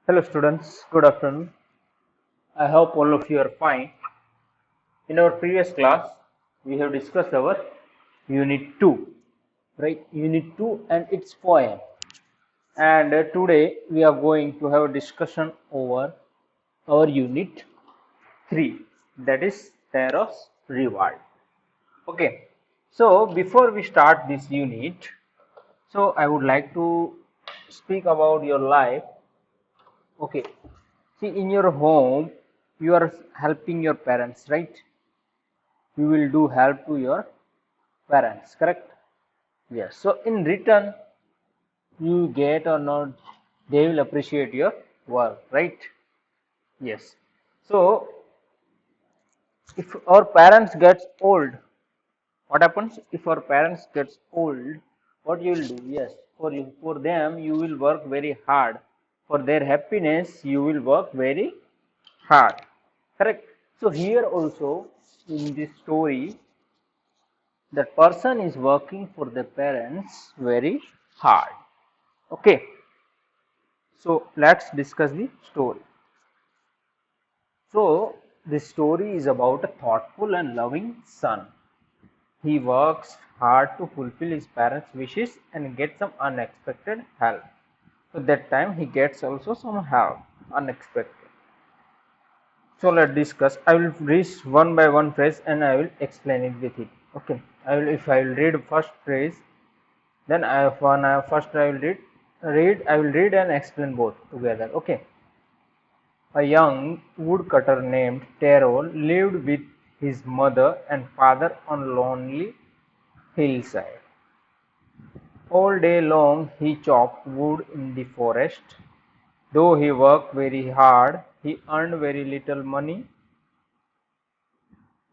Hello students, good afternoon. I hope all of you are fine. In our previous class, we have discussed our Unit 2, right? Unit 2 and its poem. And today we are going to have a discussion over our Unit 3, that is Theros Reward. Okay, so before we start this unit, so I would like to speak about your life. Okay, see, in your home, you are helping your parents, right? You will do help to your parents, correct? Yes. So, in return, you get or not, they will appreciate your work, right? Yes. So, if our parents gets old, what happens if our parents gets old? What you will do? Yes, for them, you will work very hard. For their happiness, you will work very hard, correct? So here also in this story, that person is working for the parents very hard. Okay, so let's discuss the story. So this story is about a thoughtful and loving son. He works hard to fulfill his parents' wishes and get some unexpected help. So that time he gets also some help, unexpected. So let's discuss. I will read one by one phrase and I will explain it with it. Okay. If I will read first phrase, then first I will read and explain both together. Okay. A young woodcutter named Taro lived with his mother and father on a lonely hillside. All day long he chopped wood in the forest. Though he worked very hard, he earned very little money.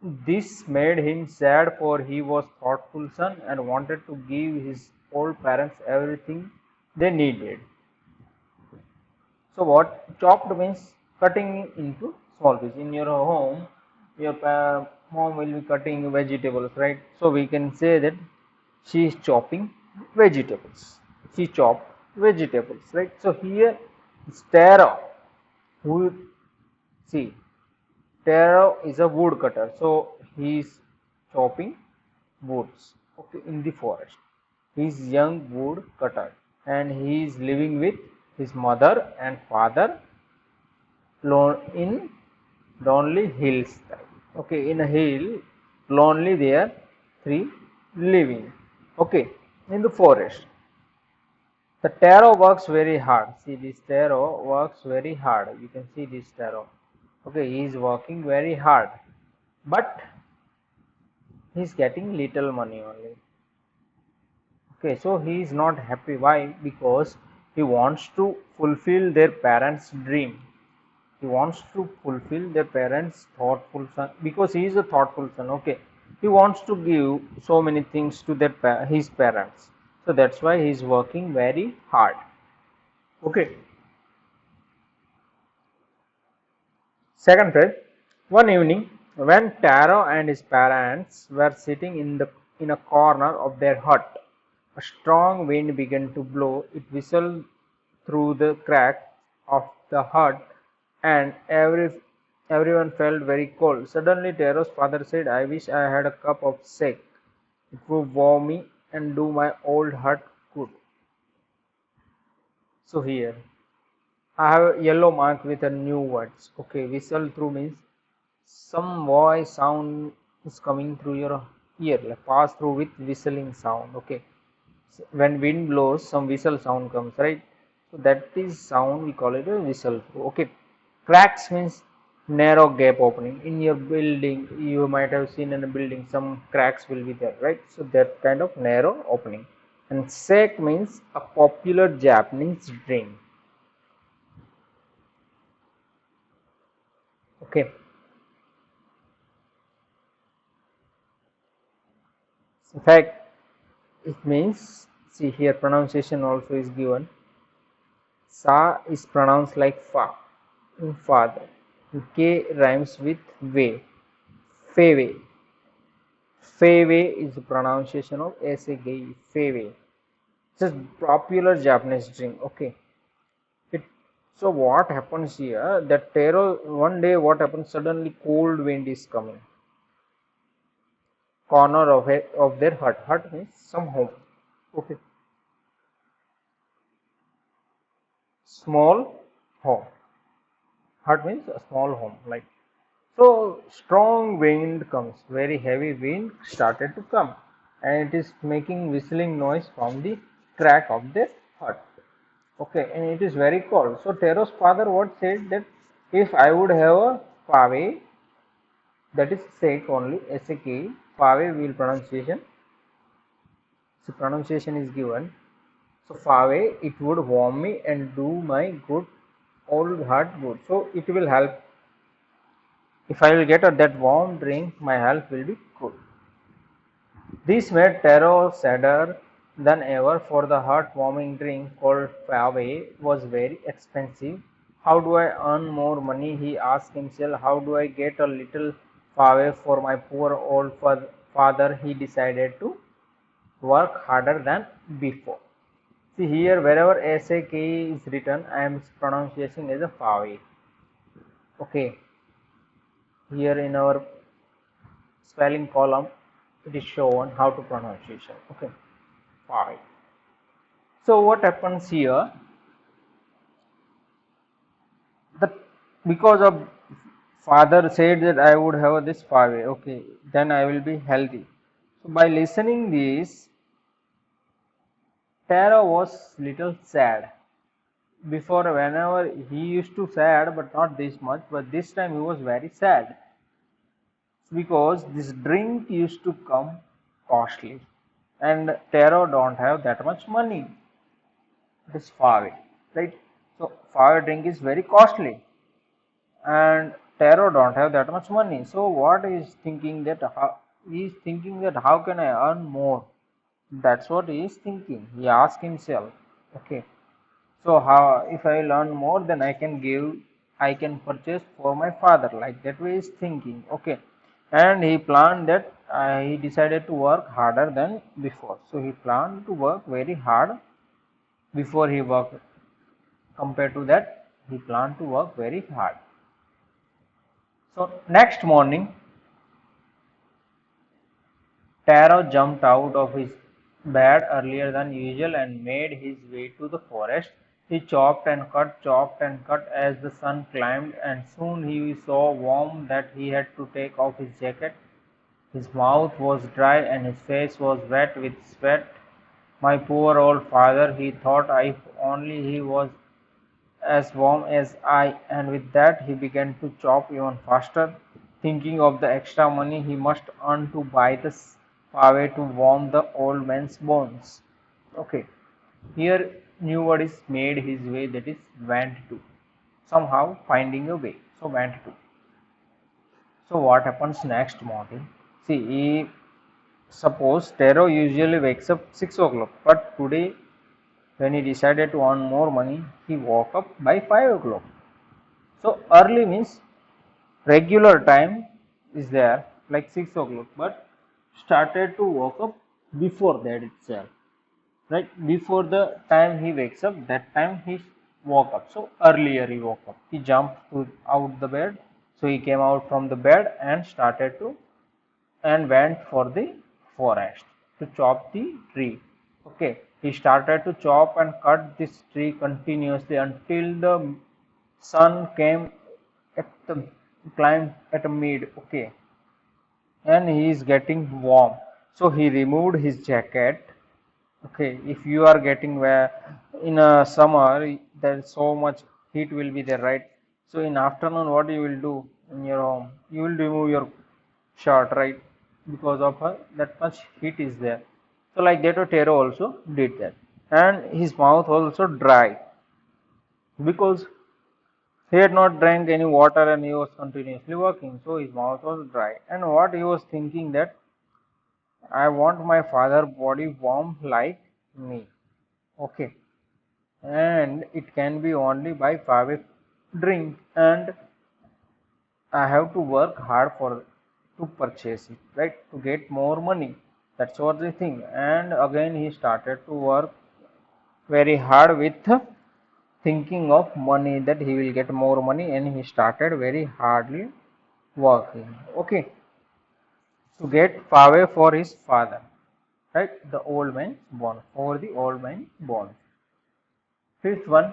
This made him sad, for he was thoughtful son and wanted to give his old parents everything they needed. So what chopped means cutting into small pieces. In your home, your mom will be cutting vegetables, right? So we can say that she is chopping vegetables. She chopped vegetables, right? So here is Tara, who see Taro is a woodcutter, so he is chopping woods, okay, in the forest. He is young woodcutter and he is living with his mother and father in lonely hills. Okay, in a hill, lonely there, three living. Okay, in the forest. The taro works very hard. See, this taro works very hard. You can see this taro. Okay, he is working very hard, but he is getting little money only. Okay, so he is not happy. Why? Because he wants to fulfill their parents' dream. He wants to fulfill their parents' thoughtful son, because he is a thoughtful son. Okay, he wants to give so many things to his parents. So that's why he is working very hard. Okay. Second phrase. One evening, when Taro and his parents were sitting in a corner of their hut, a strong wind began to blow. It whistled through the cracks of the hut, and everyone felt very cold. Suddenly, Taro's father said, "I wish I had a cup of sake. It would warm me and do my old hut good." So here, I have a yellow mark with a new words. Okay, whistle through means some voice sound is coming through your ear, like pass through with whistling sound. Okay, so when wind blows, some whistle sound comes, right? So that is sound, we call it a whistle through. Okay, cracks means narrow gap opening. In your building, you might have seen in a building some cracks will be there, right? So that kind of narrow opening. And sake means a popular Japanese drink. Okay, in fact, it means, see here, pronunciation also is given. Sa is pronounced like fa in father. K rhymes with way. Fewe. Fewe is the pronunciation of Asagei. Fewe. It's a popular Japanese drink. Okay. It, So what happens here, that Pharaoh, one day what happens, suddenly cold wind is coming. Corner of their hut. Hut means some home. Okay. Small home. Hut means a small home. Like, so strong wind comes, very heavy wind started to come, and it is making whistling noise from the crack of their hut. Okay, and it is very cold. So Pharaoh's father what said, that if I would have a pave, that is sake only, S-A-K, pave will pronunciation. So pronunciation is given. So pave, it would warm me and do my good old heart good. So it will help. If I will get that warm drink, my health will be good. This made Taro sadder than ever, for the heart-warming drink called pave was very expensive. How do I earn more money? He asked himself. How do I get a little pave for my poor old father? He decided to work harder than before. See here, wherever SAK is written, I am pronouncing as a pave. Okay, here in our spelling column, it is shown how to pronunciation. Okay, pave. So what happens here, that because of father said that I would have this pave, okay, then I will be healthy. So by listening this, Tara was little sad. Before, whenever he used to sad, but not this much, but this time he was very sad, because this drink used to come costly, and Taro don't have that much money. It is fave, right? So fave drink is very costly, and Taro don't have that much money. So what he is thinking, that he is thinking that how can I earn more? That's what he is thinking. He asked himself, okay, so how, if I learn more, then I can give, I can purchase for my father. Like that way he is thinking, okay. And he planned that he decided to work harder than before. So he planned to work very hard before he worked. Compared to that, he planned to work very hard. So next morning, Taro jumped out of his bed earlier than usual and made his way to the forest. He chopped and cut as the sun climbed, and soon he so warm that he had to take off his jacket. His mouth was dry and his face was wet with sweat. My poor old father, he thought, if only he was as warm as I, and with that he began to chop even faster, thinking of the extra money he must earn to buy the pave to warm the old man's bones. Okay, here new word is made his way, that is went to. Somehow finding a way. So went to. So what happens next morning? See, suppose Taro usually wakes up 6 o'clock, but today when he decided to earn more money, he woke up by 5 o'clock. So early means regular time is there, like 6 o'clock, but started to wake up before that itself. Right, before the time he wakes up, that time he woke up. So earlier he woke up. He jumped out the bed. So he came out from the bed and started to, and went for the forest to chop the tree. Okay, he started to chop and cut this tree continuously until the sun came at the climb at a mid. Okay, and he is getting warm. So he removed his jacket. Okay, if you are getting where in a summer, there is so much heat will be there, right? So in afternoon, what you will do in your home? You will remove your shirt, right? Because of that much heat is there. So like that, Tero also did that, and his mouth also dry because he had not drank any water and he was continuously working. So his mouth was dry, and what he was thinking, that I want my father body warm like me. Okay, and it can be only by Pave drink, and I have to work hard for to purchase it, right? To get more money. That's what the thing. And again he started to work very hard with thinking of money, that he will get more money, and he started very hardly working. Okay, to get away for his father, right? The old man born, for the old man born. Fifth one,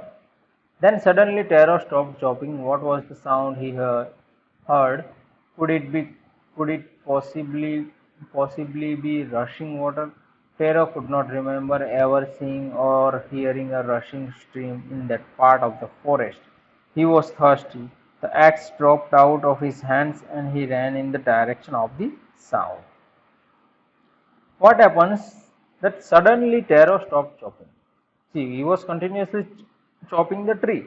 then suddenly Taro stopped chopping. What was the sound he heard? Could it be? Could it possibly be rushing water? Taro could not remember ever seeing or hearing a rushing stream in that part of the forest. He was thirsty. The axe dropped out of his hands and he ran in the direction of the sound. What happens that suddenly Taro stopped chopping? See, he was continuously chopping the tree,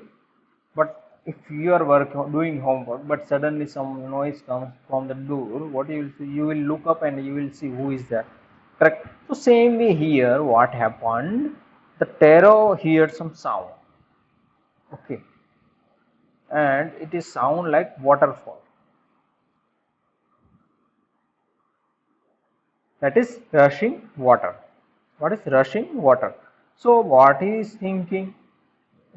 but if you are doing homework, but suddenly some noise comes from the door, what you will see? You will look up and you will see who is that. Correct. So same way here, what happened? The Taro heard some sound. Okay, and it is sound like waterfall. That is rushing water. What is rushing water? So what he is thinking?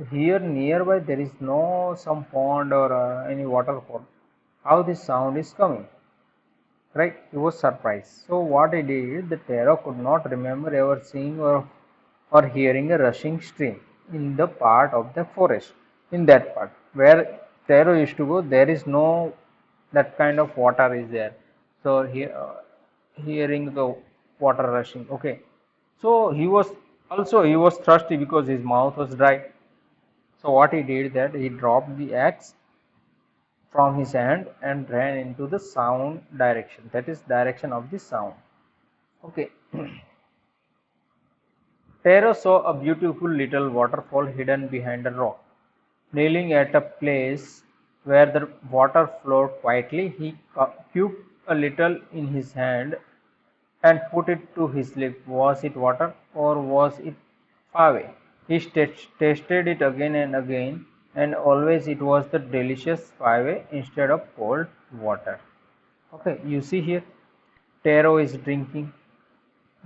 Here nearby there is no some pond or any waterfall. How this sound is coming? Right? He was surprised. So what he did, the Taro could not remember ever seeing or hearing a rushing stream in the part of the forest. In that part where Taro used to go, there is no that kind of water is there. So hearing the water rushing. Okay. So he was thirsty because his mouth was dry. So what he did, that he dropped the axe from his hand and ran into the sound direction, that is direction of the sound. Okay. Taro saw a beautiful little waterfall hidden behind a rock. Kneeling at a place where the water flowed quietly, he cubed a little in his hand and put it to his lip. Was it water or was it fave? He tasted it again and again, and always it was the delicious fave instead of cold water. Okay, you see here, Taro is drinking,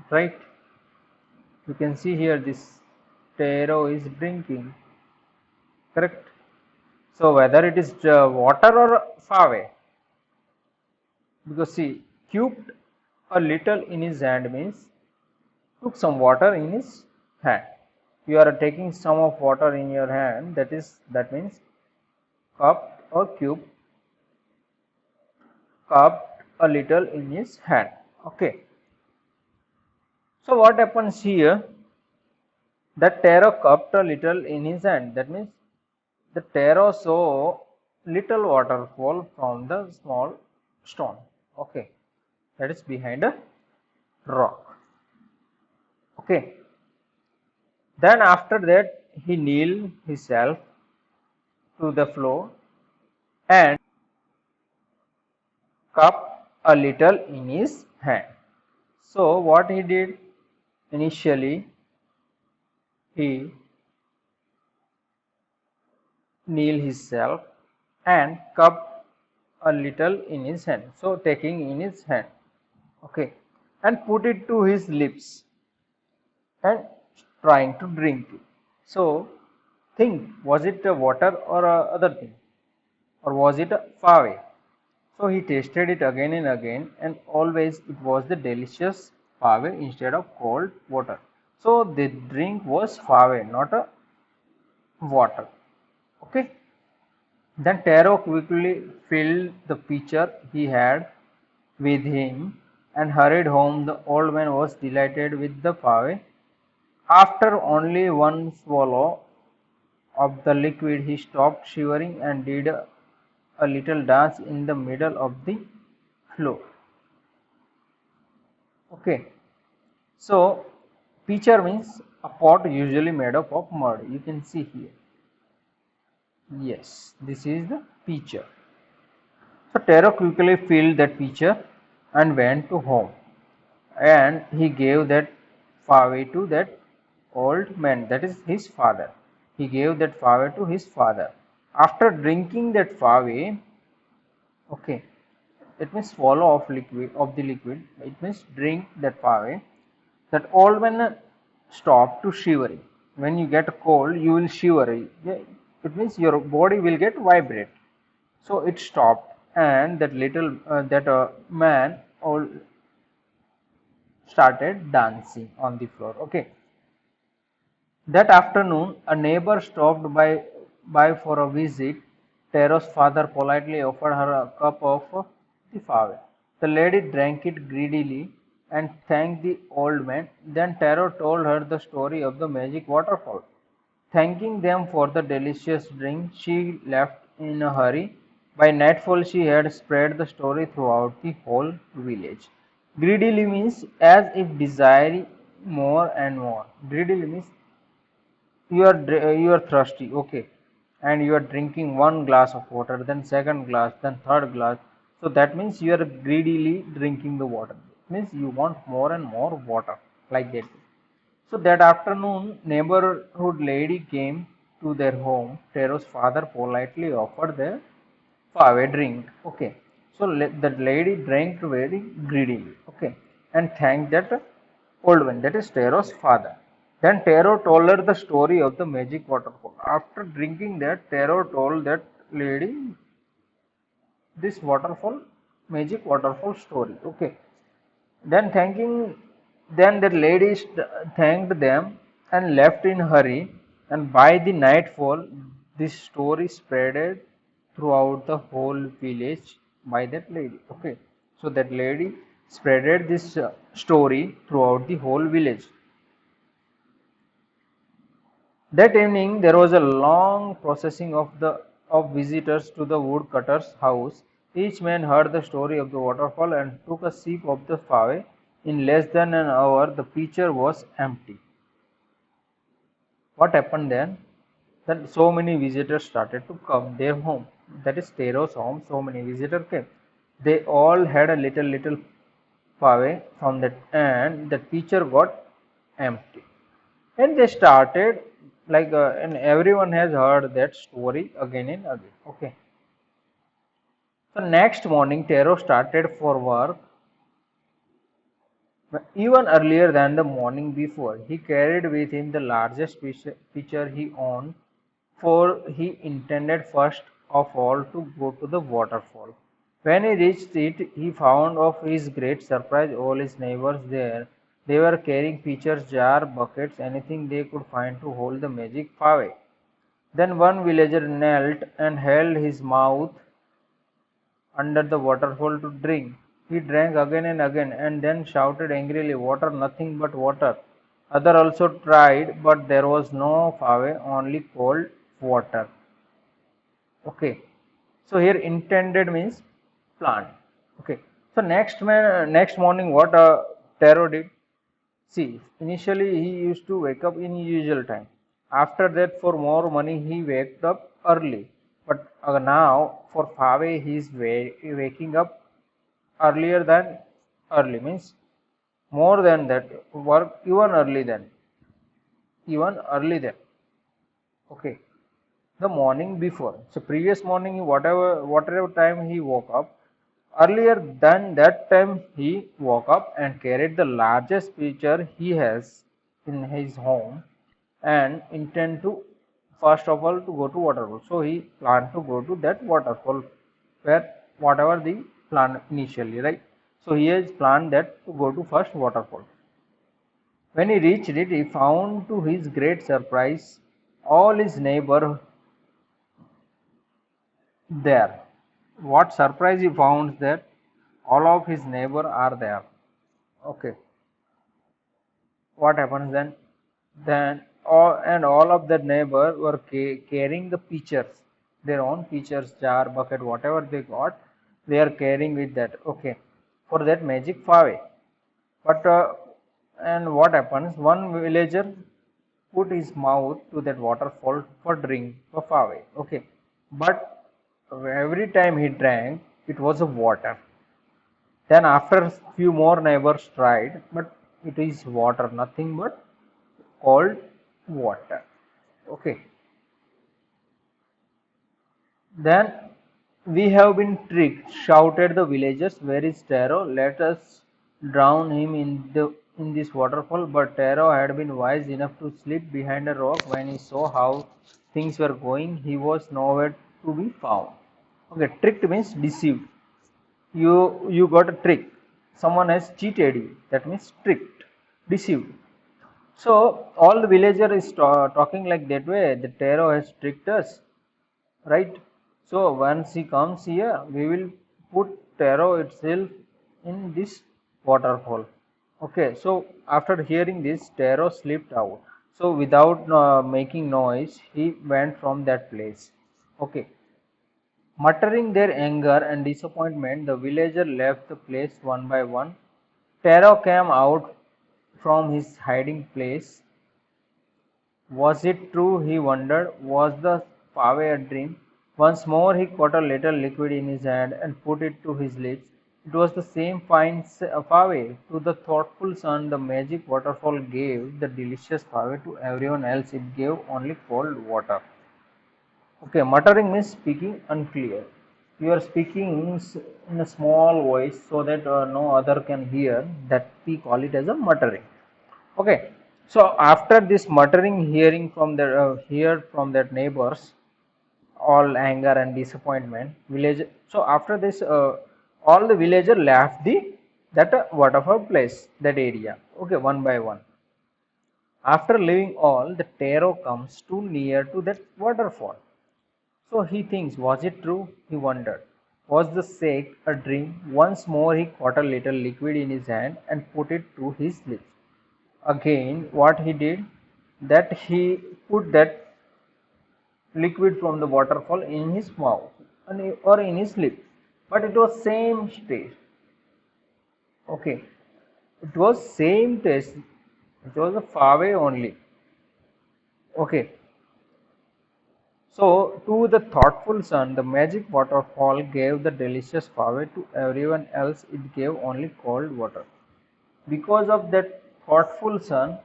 right? You can see here this Taro is drinking, correct? So whether it is water or fave, because see, cubed a little in his hand means took some water in his hand. You are taking some of water in your hand, that means cup or cube, cupped a little in his hand. Okay. So what happens here? That Taro cupped a little in his hand. That means the Taro saw little waterfall from the small stone. Okay. That is behind a rock. Okay. Then after that he kneeled himself to the floor and cupped a little in his hand. So what he did, initially he kneeled himself and cupped a little in his hand. So taking in his hand, okay, and put it to his lips and trying to drink it. So think, was it a water or a other thing, or was it a fave? So he tasted it again and again, and always it was the delicious fave instead of cold water. So the drink was fave, not a water. Okay. Then Taro quickly filled the pitcher he had with him and hurried home. The old man was delighted with the fave. After only one swallow of the liquid, he stopped shivering and did a little dance in the middle of the floor. Okay. So pitcher means a pot usually made up of mud. You can see here. Yes, this is the pitcher. So Taro quickly filled that pitcher and went to home, and he gave that fave to that old man, that is his father. He gave that fave to his father. After drinking that fave, okay, it means swallow of the liquid. It means drink that fave. That old man stopped to shivering. When you get cold, you will shiver. Yeah, it means your body will get vibrate. So it stopped, and that man all started dancing on the floor. Okay. That afternoon, a neighbor stopped by for a visit. Taro's father politely offered her a cup of the fave. The lady drank it greedily and thanked the old man. Then Taro told her the story of the magic waterfall. Thanking them for the delicious drink, she left in a hurry. By nightfall, she had spread the story throughout the whole village. Greedily means as if desiring more and more. Greedily means you are thirsty, okay, and you are drinking one glass of water, then second glass, then third glass. So that means you are greedily drinking the water. It means you want more and more water, like that. So that afternoon, neighborhood lady came to their home. Taro's father politely offered the fave drink, okay. So that lady drank very greedily, okay, and thanked that old one, that is Taro's father. Then Taro told her the story of the magic waterfall. After drinking that, Taro told that lady this waterfall, magic waterfall story. Okay. Then then the lady thanked them and left in hurry. And by the nightfall, this story spreaded throughout the whole village by that lady. Okay. So that lady spreaded this story throughout the whole village. That evening there was a long procession of visitors to the woodcutter's house. Each man heard the story of the waterfall and took a sip of the fave. In less than an hour the pitcher was empty. What happened then? Then so many visitors started to come their home. That is Taro's home. So many visitors came. They all had a little fave from that, and the pitcher got empty. And they started and everyone has heard that story again and again. Okay. So next morning, Taro started for work even earlier than the morning before. He carried with him the largest pitcher he owned, for he intended first of all to go to the waterfall. When he reached it, he found of his great surprise all his neighbors there. They were carrying pitchers, jars, buckets, anything they could find to hold the magic fave. Then one villager knelt and held his mouth under the waterfall to drink. He drank again and again, and then shouted angrily, "Water, nothing but water." Other also tried, but there was no fave, only cold water. Okay. So here intended means plant. Okay. So next morning, what Taro did? See, initially he used to wake up in usual time. After that, for more money, he waked up early. But now, for fave, he is waking up earlier than early. Means more than that, work even early than. Okay, the morning before. So previous morning, whatever time he woke up, earlier than that time he woke up and carried the largest pitcher he has in his home and intend to first of all to go to waterfall. So he planned to go to that waterfall where whatever the plan initially, right? So he has planned that to go to first waterfall. When he reached it, he found to his great surprise all his neighbor there. What surprise he found that all of his neighbor are there. Okay. What happens then? All of the neighbor were carrying the pitchers, their own pitchers, jar, bucket, whatever they got, they are carrying with that. Okay. For that magic fave. But and what happens? One villager put his mouth to that waterfall for drink for fave. Okay. But every time he drank, it was a water. Then after few more neighbors tried, but it is water, nothing but cold water. Okay. Then we have been tricked, shouted the villagers. Where is Taro? Let us drown him in this waterfall, but Taro had been wise enough to slip behind a rock. When he saw how things were going, he was nowhere to be found. Okay, tricked means deceived. You got a trick. Someone has cheated you. That means tricked, deceived. So all the villager is talking like that way. The Taro has tricked us, right? So once he comes here, we will put Taro itself in this waterfall. Okay, so after hearing this, Taro slipped out. So without making noise, he went from that place. Okay, muttering their anger and disappointment, the villager left the place one by one. Taro came out from his hiding place. Was it true, he wondered? Was the pave a dream? Once more he caught a little liquid in his hand and put it to his lips. It was the same fine pave. To the thoughtful son, the magic waterfall gave the delicious pave. To everyone else, it gave only cold water. Okay, muttering means speaking unclear. You are speaking in a small voice so that no other can hear. That we call it as a muttering. Okay, so after this muttering, hearing from the heard from their neighbors, all anger and disappointment, village. So after this, all the villager left the that waterfall place, that area. Okay, one by one. After leaving all, the Taro comes too near to that waterfall. So he thinks, was it true? He wondered. Was the sake a dream? Once more he caught a little liquid in his hand and put it to his lips. Again, what he did, that he put that liquid from the waterfall in his mouth or in his lip, but it was same taste. Okay, it was same taste. It was a fave only. Okay, so to the thoughtful son, the magic waterfall gave the delicious fave. To everyone else, it gave only cold water. Because of that thoughtful son,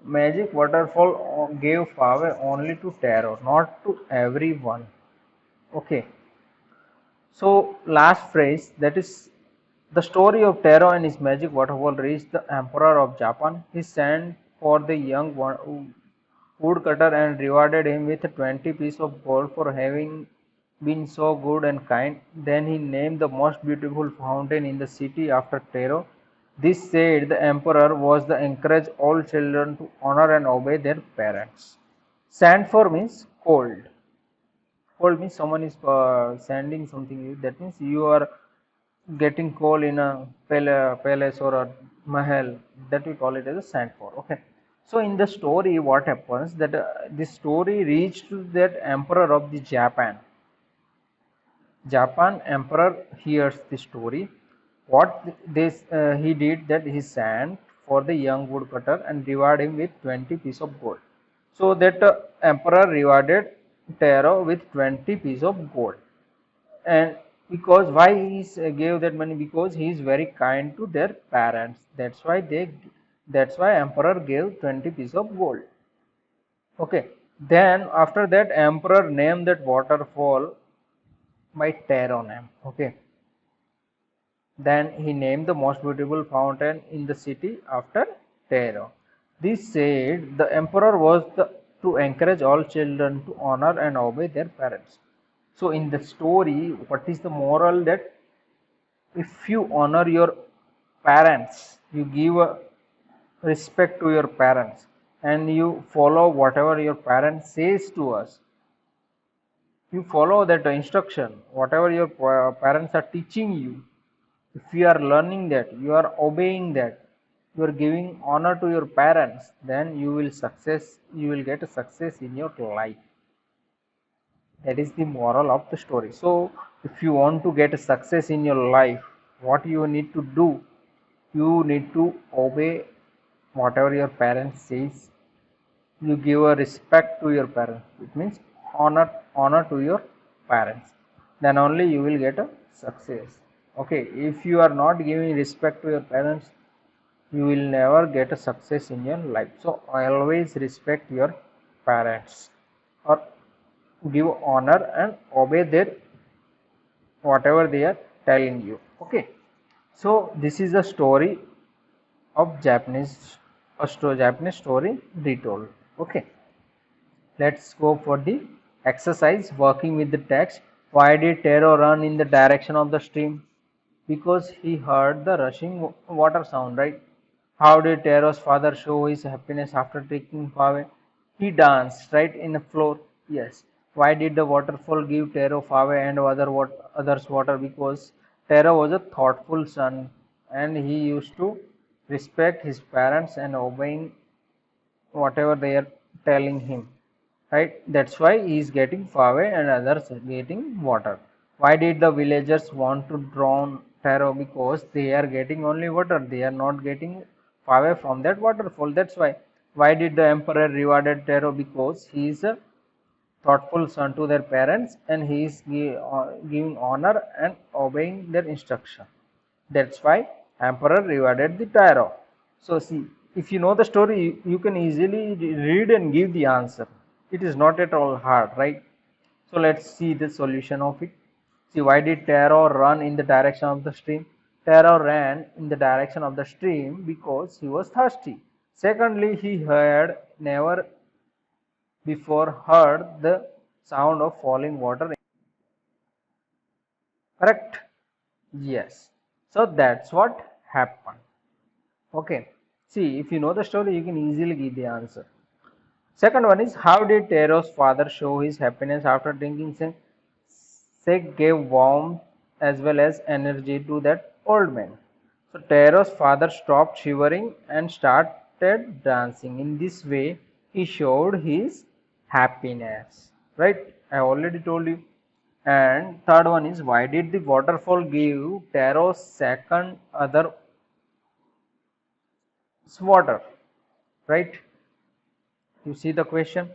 magic waterfall gave power only to Taro, not to everyone. Okay. So last phrase, that is the story of Taro and his magic waterfall reached the emperor of Japan. He sent for the young woodcutter and rewarded him with 20 pieces of gold for having been so good and kind. Then he named the most beautiful fountain in the city after Taro. This said the emperor was to encourage all children to honor and obey their parents. Sand for means cold. Cold means someone is sending something. That means you are getting coal in a palace or a mahal. That we call it as a sand for. Okay. So in the story, what happens that this story reached to that emperor of the Japan. Japan emperor hears the story. What this he did, that he sent for the young woodcutter and rewarded him with 20 pieces of gold. So that emperor rewarded Taro with 20 pieces of gold. And because why he gave that money? Because he is very kind to their parents. That's why emperor gave 20 pieces of gold. Okay. Then after that, emperor named that waterfall by Taro name. Okay. Then he named the most beautiful fountain in the city after Taro. This said the emperor was to encourage all children to honor and obey their parents. So in the story, what is the moral? That if you honor your parents, you give a respect to your parents, and you follow whatever your parents says to us, you follow that instruction, whatever your parents are teaching you. If you are learning that, you are obeying that, you are giving honor to your parents, then you will get a success in your life. That is the moral of the story. So if you want to get a success in your life, what you need to do, you need to obey whatever your parents says. You give a respect to your parents. It means honor to your parents. Then only you will get a success. Okay, if you are not giving respect to your parents, you will never get a success in your life. So always respect your parents, or give honor and obey their whatever they are telling you. Okay, so this is a story of Japanese story retold. Okay, let's go for the exercise working with the text. Why did Taro run in the direction of the stream? Because he heard the rushing water sound, right? How did Taro's father show his happiness after taking Fave? He danced, right, in the floor. Yes. Why did the waterfall give Taro Fave and others water? Because Taro was a thoughtful son and he used to respect his parents and obeying whatever they are telling him, right? That's why he is getting fave and others are getting water. Why did the villagers want to drown Taro? Because they are getting only water, they are not getting fave from that waterfall. That's why. Why did the emperor rewarded Taro? Because he is a thoughtful son to their parents and he is giving honor and obeying their instruction. That's why emperor rewarded the Taro. So see, if you know the story, you can easily read and give the answer. It is not at all hard, right? So let's see the solution of it. See, why did Taro run in the direction of the stream? Taro ran in the direction of the stream because he was thirsty. Secondly, he had never before heard the sound of falling water. Correct? Yes. So that's what happened. Okay. See, if you know the story, you can easily give the answer. Second one is, how did Taro's father show his happiness after drinking Sek? Sek gave warmth as well as energy to that old man. So Taro's father stopped shivering and started dancing. In this way, he showed his happiness. Right? I already told you. And third one is, why did the waterfall give Taro's second other water? Right? You see the question?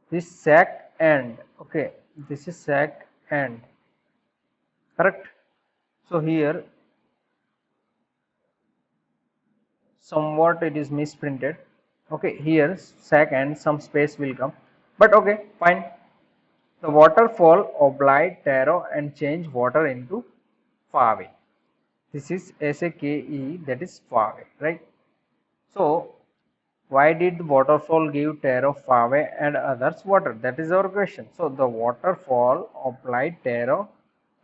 This sack end. Okay, this is sack end. Correct? So here somewhat it is misprinted. Okay, here sack end, some space will come. But okay, fine. The waterfall obliged Taro and changed water into Fave. This is SAKE, that is Fave, right? So why did the waterfall give Taro Fave and others water? That is our question. So the waterfall applied Taro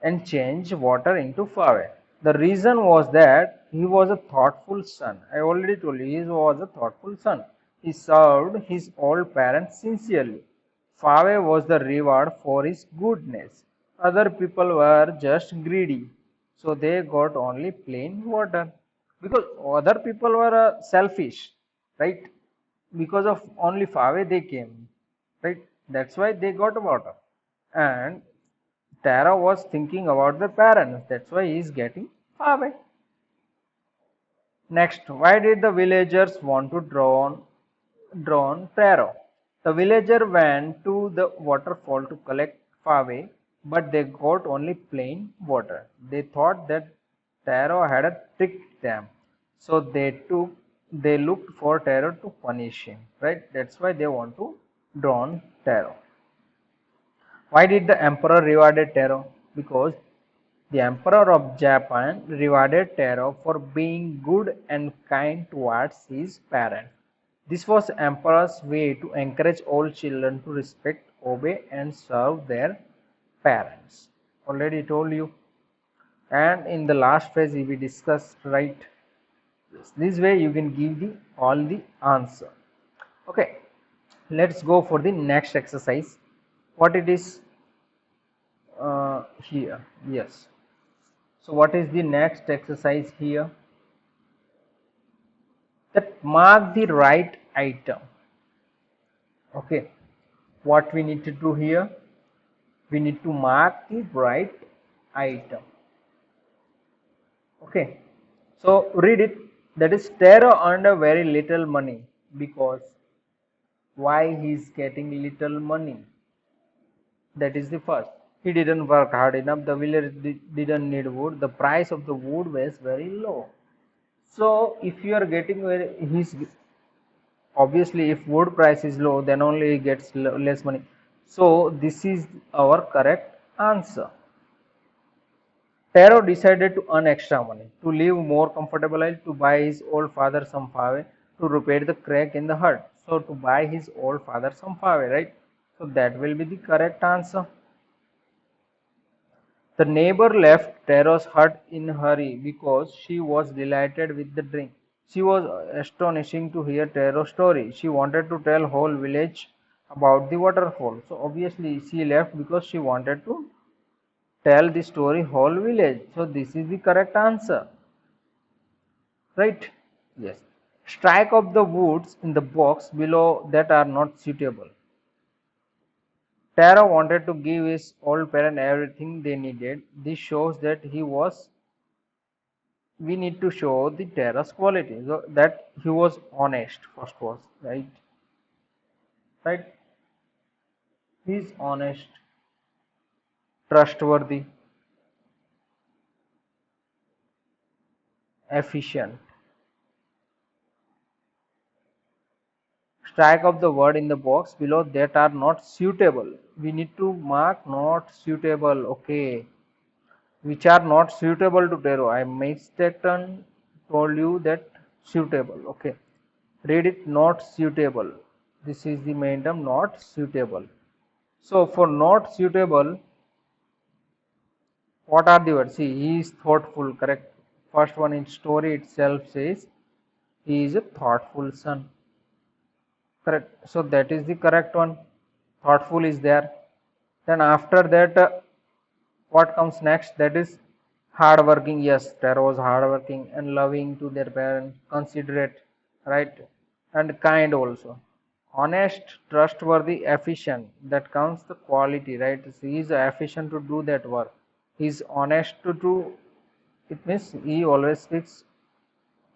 and changed water into Fave. The reason was that he was a thoughtful son. I already told you he was a thoughtful son. He served his old parents sincerely. Fave was the reward for his goodness. Other people were just greedy, so they got only plain water. Because other people were selfish, right? Because of only Fave they came, right? That's why they got water. And Tara was thinking about the parents, that's why he is getting Fave. Next, why did the villagers want to drown Taro? The villager went to the waterfall to collect Fave, but they got only plain water. They thought that Taro had tricked them, so they looked for Taro to punish him. Right? That's why they want to drown Taro. Why did the emperor rewarded Taro? Because the emperor of Japan rewarded Taro for being good and kind towards his parents. This was emperor's way to encourage all children to respect, obey and serve their parents. Already told you. And in the last phase we discussed, right? This way you can give the all the answer. Okay, let's go for the next exercise. What it is here? Yes. So what is the next exercise here? That mark the right item. Okay, what we need to do here? We need to mark the right item. Okay, so read it. That is, Taro earned a very little money. Because why he is getting little money? That is the first. He didn't work hard enough. The village didn't need wood. The price of the wood was very low. So if you are getting his, obviously if wood price is low, then only he gets less money. So this is our correct answer. Taro decided to earn extra money, to live more comfortable life, to buy his old father some fave, to repair the crack in the hut. So to buy his old father some fave, right? So that will be the correct answer. The neighbor left Taro's hut in a hurry because she was delighted with the drink. She was astonishing to hear Taro's story. She wanted to tell whole village about the waterfall. So obviously she left because she wanted to tell the story whole village. So this is the correct answer. Right? Yes. Strike up the woods in the box below that are not suitable. Taro wanted to give his old parent everything they needed. This shows that we need to show the Taro's quality. So that he was honest, first was, right? Right? He is honest, trustworthy, efficient. Strike up the word in the box below that are not suitable. We need to mark not suitable, okay, which are not suitable to Taro. I mistaken told you that suitable, okay. Read it, not suitable. This is the main term, not suitable. So for not suitable, what are the words? See, he is thoughtful, correct. First one in story itself says he is a thoughtful son. Correct. So that is the correct one. Thoughtful is there. Then after that, what comes next? That is hardworking. Yes, Taro was hardworking and loving to their parents, considerate, right, and kind also. Honest, trustworthy, efficient. That comes the quality, right? So he is efficient to do that work. He is honest to do. It means he always speaks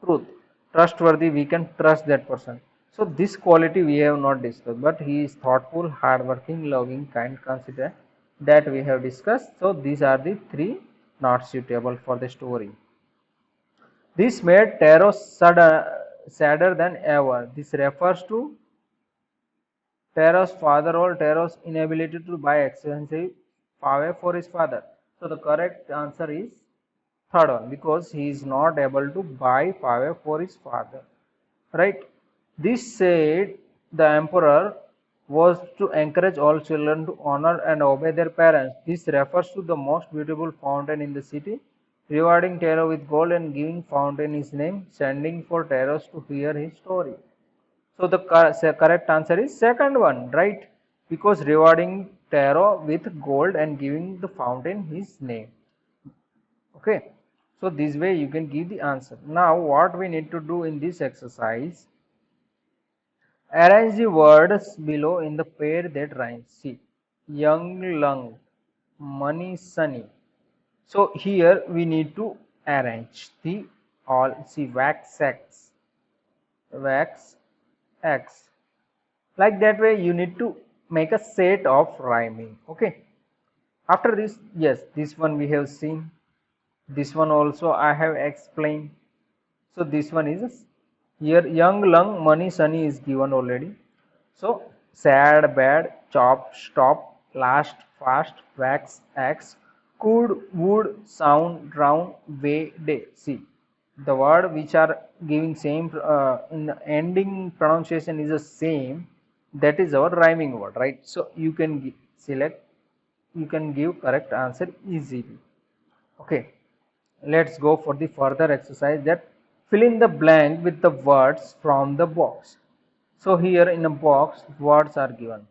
truth. Trustworthy, we can trust that person. So this quality we have not discussed, but he is thoughtful, hardworking, loving, kind, considerate, that we have discussed. So these are the three not suitable for the story. This made Taro sadder than ever. This refers to Taro's father or Taro's inability to buy expensive fave for his father. So the correct answer is third one, because he is not able to buy fave for his father. Right? This said the emperor was to encourage all children to honor and obey their parents. This refers to the most beautiful fountain in the city, rewarding Taro with gold and giving fountain his name, sending for Taros to hear his story. So the correct answer is second one, right? Because rewarding Taro with gold and giving the fountain his name. Okay. So this way you can give the answer. Now what we need to do in this exercise, arrange the words below in the pair that rhymes. See, young lung, money sunny. So here we need to arrange the all. See, wax x, wax x. Like that way you need to make a set of rhyming. Okay. After this, yes, this one we have seen. This one also I have explained. So this one is here, young lung, money sunny is given already. So sad, bad, chop, stop, last, fast, wax, axe, could, would, sound, drown, way, day. See, the word which are giving same in the ending pronunciation is the same. That is our rhyming word, right? So you can select, you can give correct answer easily. Okay, let's go for the further exercise, that fill in the blank with the words from the box. So here in a box words are given.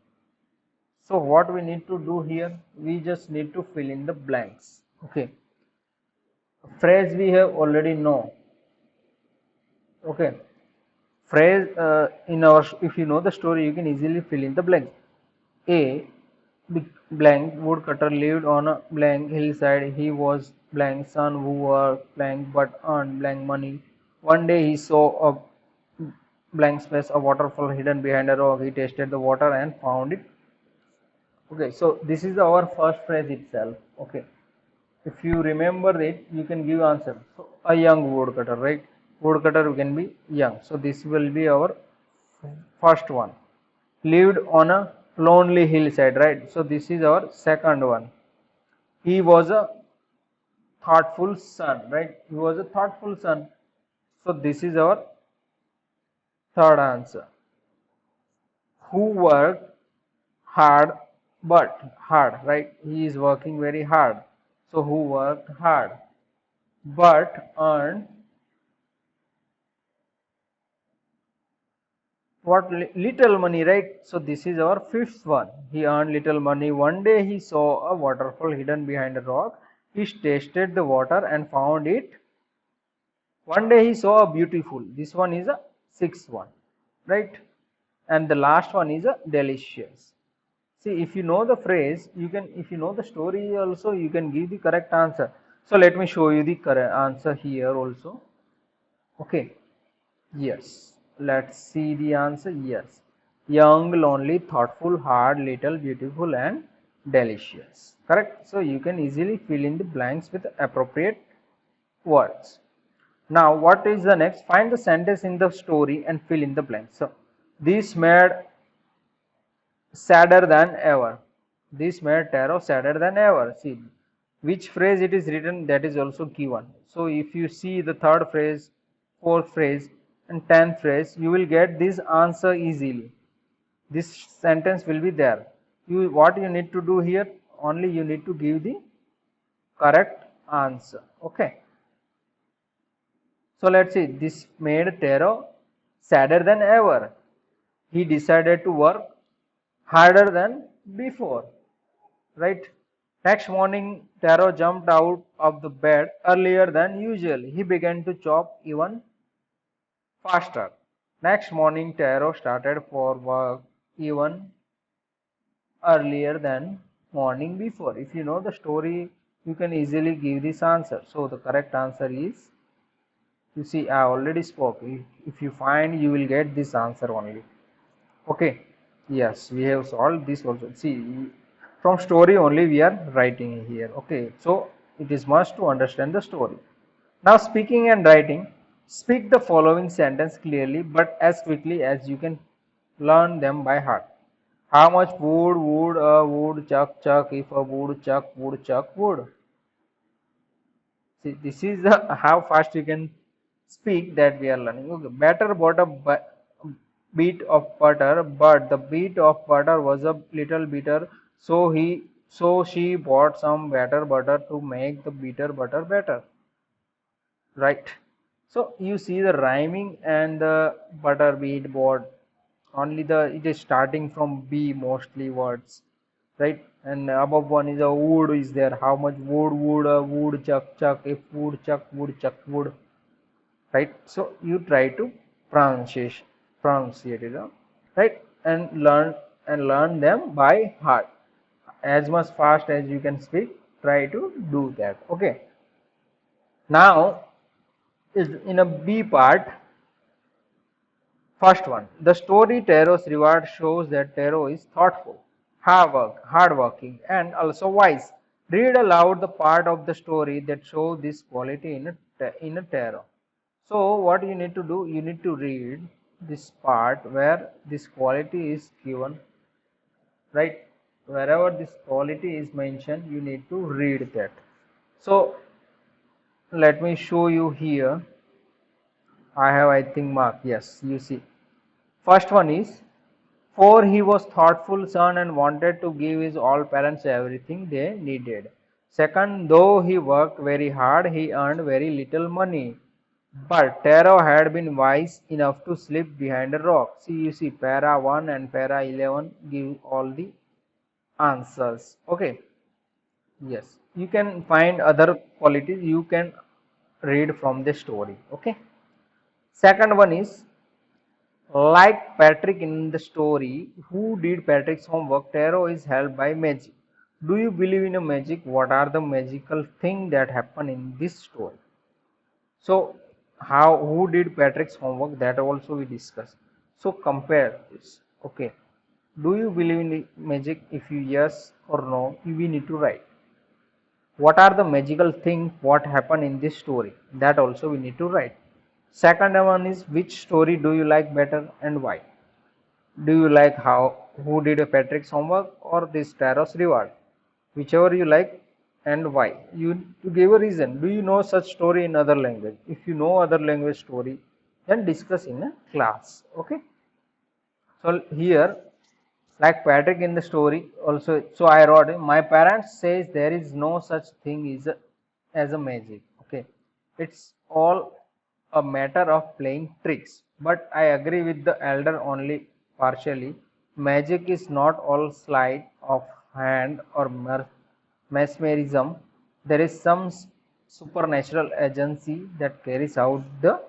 So what we need to do here, we just need to fill in the blanks. Okay, phrase we have already know. Okay, phrase in our, if you know the story, you can easily fill in the blank. A blank woodcutter lived on a blank hillside. He was blank son who worked blank but earned blank money. One day he saw a blank space, a waterfall hidden behind a rock. He tasted the water and found it. Okay, so this is our first phrase itself. Okay, if you remember it, you can give answer. So a young woodcutter, right? Woodcutter can be young. So this will be our first one. Lived on a lonely hillside, right? So this is our second one. He was a thoughtful son, right? He was a thoughtful son. So this is our third answer. Who worked hard but hard, right? He is working very hard. So who worked hard but earned what little money, right? So this is our fifth one. He earned little money. One day he saw a waterfall hidden behind a rock. He tasted the water and found it. One day he saw a beautiful. This one is a sixth one, right? And the last one is a delicious. See, if you know the phrase, you can, if you know the story also, you can give the correct answer. So let me show you the correct answer here also. Okay. Yes. Let's see the answer. Yes. Young, lonely, thoughtful, hard, little, beautiful, and delicious. Correct. So you can easily fill in the blanks with appropriate words. Now, what is the next? Find the sentence in the story and fill in the blanks. So, this made sadder than ever. This made Taro sadder than ever. See, which phrase it is written, that is also given. So, if you see the third phrase, fourth phrase, and 10th phrase, you will get this answer easily. This sentence will be there. What you need to do here? Only you need to give the correct answer. Okay. So let's see. This made Taro sadder than ever. He decided to work harder than before. Right? Next morning, Taro jumped out of the bed earlier than usual. He began to chop even faster. Next morning, Taro started for work even earlier than morning before. If you know the story, you can easily give this answer. So the correct answer is, you see, I already spoke. If you find, you will get this answer only. Okay. Yes, we have solved this also. See, from story only we are writing here. Okay. So it is must to understand the story. Now speaking and writing, speak the following sentence clearly but as quickly as you can learn them by heart. How much would a woodchuck chuck if a woodchuck would? See, this is the how fast you can speak that we are learning. Okay, better bought a bit of butter, but the bit of butter was a little bitter, so she bought some better butter to make the bitter butter better. Right. So you see the rhyming and the butter beat board. Only the it is starting from B mostly words, right? And above one is a wood is there. How much wood a woodchuck if woodchuck would, right? So you try to pronunciate it, right? And learn them by heart. As much fast as you can speak, try to do that. Okay. Now is in a B part. First one, the story Taro's reward shows that Taro is thoughtful, hardworking, and also wise. Read aloud the part of the story that shows this quality in a Taro. So what you need to do, you need to read this part where this quality is given, right? Wherever this quality is mentioned, you need to read that. So let me show you here. I have, I think, mark. Yes, you see. First one is, for he was thoughtful son and wanted to give his all parents everything they needed. Second, though he worked very hard, he earned very little money. But Taro had been wise enough to slip behind a rock. See, you see, para 1 and para 11 give all the answers. Okay. Yes. You can find other qualities you can read from the story. Okay. Second one is, like Patrick in the story, who did Patrick's homework? Taro is helped by magic. Do you believe in a magic? What are the magical things that happen in this story? So, who did Patrick's homework? That also we discussed. So compare this. Okay. Do you believe in magic? If you yes or no, we need to write. What are the magical things? What happened in this story? That also we need to write. Second one is, which story do you like better and why? Do you like who did Patrick's homework or this Taro's reward? Whichever you like, and why. You gave a reason. Do you know such story in other language? If you know other language story, then discuss in a class. Okay. So here, like Patrick in the story also. So I wrote, my parents says there is no such thing as a magic. Okay, it's all a matter of playing tricks. But I agree with the elder only partially. Magic is not all sleight of hand or mesmerism. There is some supernatural agency that carries out the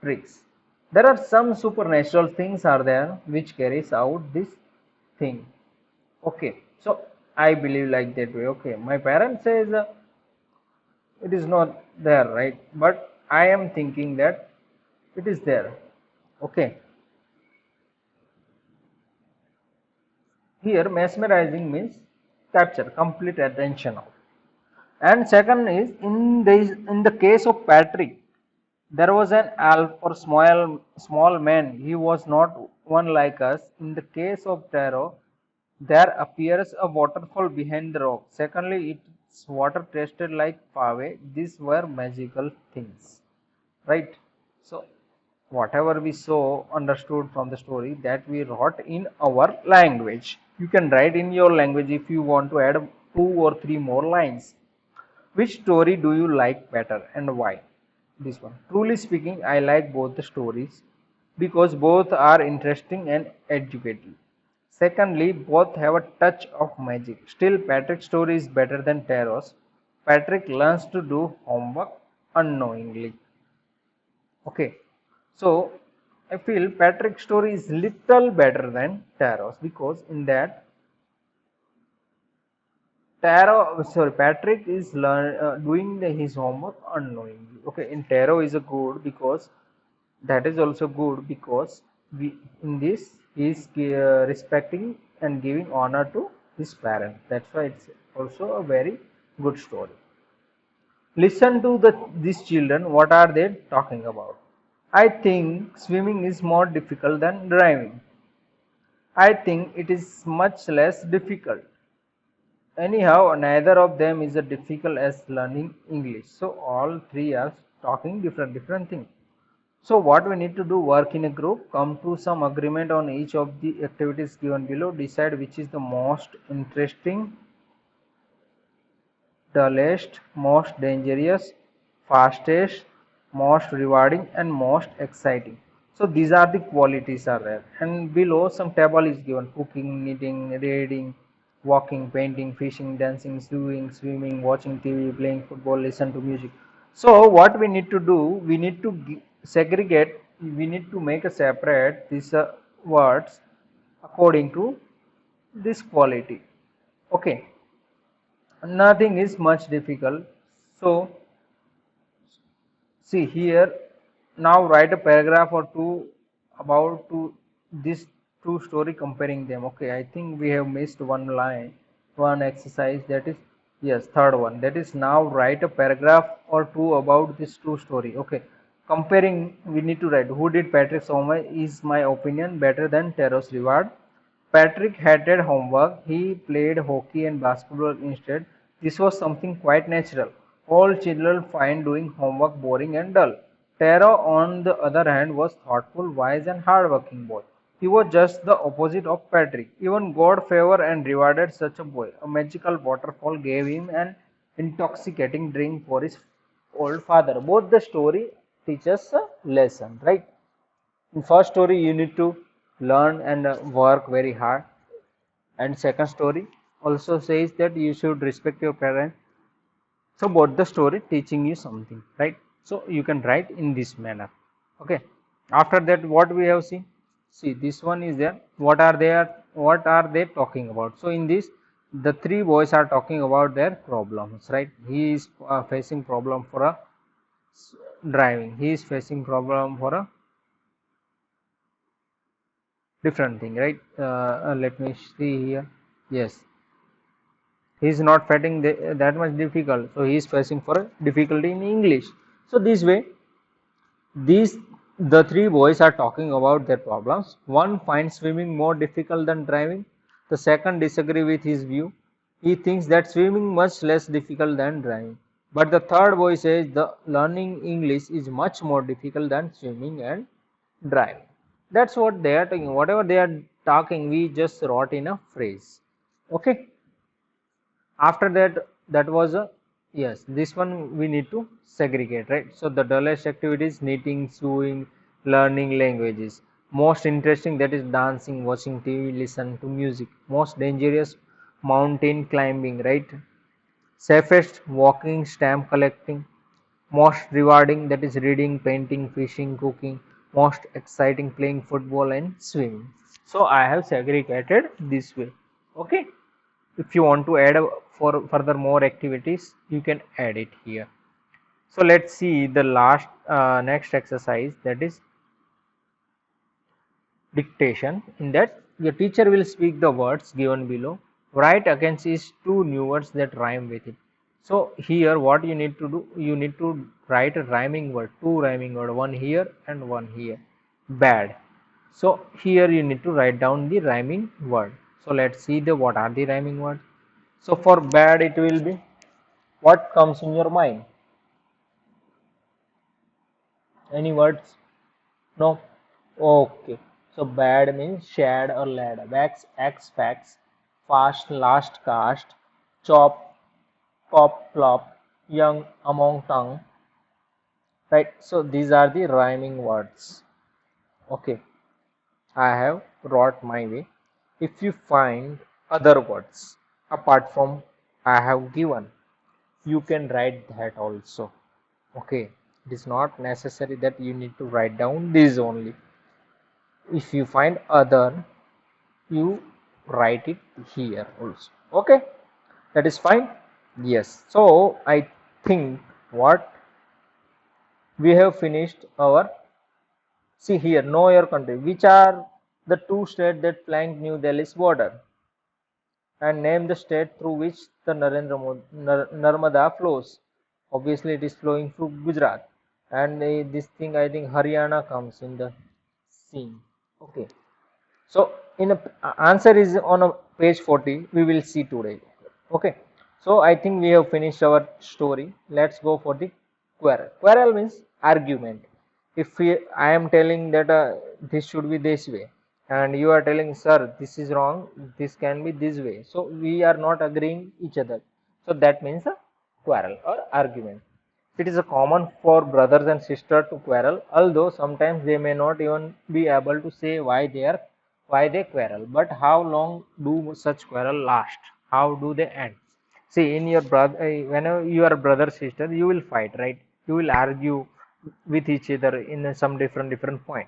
tricks. There are some supernatural things are there which carries out this thing. Okay, so I believe like that way. Okay, my parents says it is not there, right? But I am thinking that it is there. Okay, here mesmerizing means capture complete attention of. And second is in the case of Patrick, there was an elf or small man. He was not one like us. In the case of Taro, there appears a waterfall behind the rock. Secondly, its water tasted like pave. These were magical things, right? So whatever we saw understood from the story that we wrote in our language. You can write in your language if you want to add 2 or 3 more lines. Which story do you like better and why? This one. Truly speaking, I like both the stories because both are interesting and educative. Secondly, both have a touch of magic. Still, Patrick's story is better than Taro's. Patrick learns to do homework unknowingly. Okay, so I feel Patrick's story is little better than Taro's because in that Patrick is doing his homework unknowingly. Okay, in Tarot is a good because that is also good because we in this he is respecting and giving honor to his parents. That's why it's also a very good story. Listen to these children. What are they talking about? I think swimming is more difficult than driving. I think it is much less difficult. Anyhow, neither of them is as difficult as learning English. So all three are talking different things. So what we need to do, work in a group, come to some agreement on each of the activities given below, decide which is the most interesting, dullest, most dangerous, fastest, most rewarding and most exciting. So these are the qualities are there, and below some table is given: cooking, knitting, reading, walking, painting, fishing, dancing, sewing, swimming, watching TV, playing football, listen to music. So what we need to do, we need to segregate, we need to make a separate these words according to this quality. Okay, nothing is much difficult. So see here, now write a paragraph or two about this two story comparing them. Okay, I think we have missed one line, one exercise, that is yes, third one, that is now write a paragraph or two about this two story. Okay, comparing we need to write who did Patrick's homework is my opinion better than Taro's reward. Patrick hated homework. He played hockey and basketball instead. This was something quite natural. All children find doing homework boring and dull. Taro, on the other hand, was thoughtful, wise, and hard-working boy. He was just the opposite of Patrick. Even God favored and rewarded such a boy. A magical waterfall gave him an intoxicating drink for his old father. Both the story teaches a lesson, right? In first story you need to learn and work very hard, and second story also says that you should respect your parents. So both the story teaching you something, right? So you can write in this manner. Okay, after that what we have seen, see this one is there, what are they talking about? So in this the three boys are talking about their problems, right? He is facing problem for a driving, he is facing problem for a different thing, right? Let me see here. Yes, he is not finding that much difficult, so he is facing for a difficulty in English. So this way these the three boys are talking about their problems. One finds swimming more difficult than driving, the second disagree with his view. He thinks that swimming much less difficult than driving. But the third boy says the learning English is much more difficult than swimming and driving. That's what they are talking. Whatever they are talking, we just wrote in a phrase. Okay. After that, that was a yes. This one we need to segregate, right? So the dullest activities: knitting, sewing, learning languages. Most interesting, that is dancing, watching TV, listen to music. Most dangerous, mountain climbing, right? Safest, walking, stamp collecting. Most rewarding, that is reading, painting, fishing, cooking. Most exciting, playing football and swimming. So I have segregated this way. Okay. If you want to add for further more activities, you can add it here. So let's see the last next exercise, that is dictation. In that, your teacher will speak the words given below. Write against each two new words that rhyme with it. So here what you need to do, you need to write a rhyming word, two rhyming word, one here and one here. Bad. So here you need to write down the rhyming word. So let's see the what are the rhyming words. So for bad it will be, what comes in your mind? Any words? No? Okay. So bad means shad or lad. Wax, X, fax, fast, last, cast, chop, pop, plop, young, among, tongue. Right. So these are the rhyming words. Okay. I have wrote my way. If you find other words apart from I have given, you can write that also. Okay, it is not necessary that you need to write down this only. If you find other, you write it here also. Okay, that is fine. Yes, so I think what we have finished our, see here, know your country. Which are the two states that flank New Delhi's border? And name the state through which the Narmada flows. Obviously, it is flowing through Gujarat, and this thing I think Haryana comes in the scene. Okay, so in a answer is on a page 40. We will see today. Okay, so I think we have finished our story. Let's go for the quarrel. Quarrel means argument. If I am telling that this should be this way, and you are telling, sir, this is wrong, this can be this way, so we are not agreeing each other, so that means a quarrel or argument. It is a common for brothers and sisters to quarrel, although sometimes they may not even be able to say why they quarrel. But how long do such quarrel last? How do they end? See, in your brother, whenever you are brother sister, you will fight, right? You will argue with each other in some different point.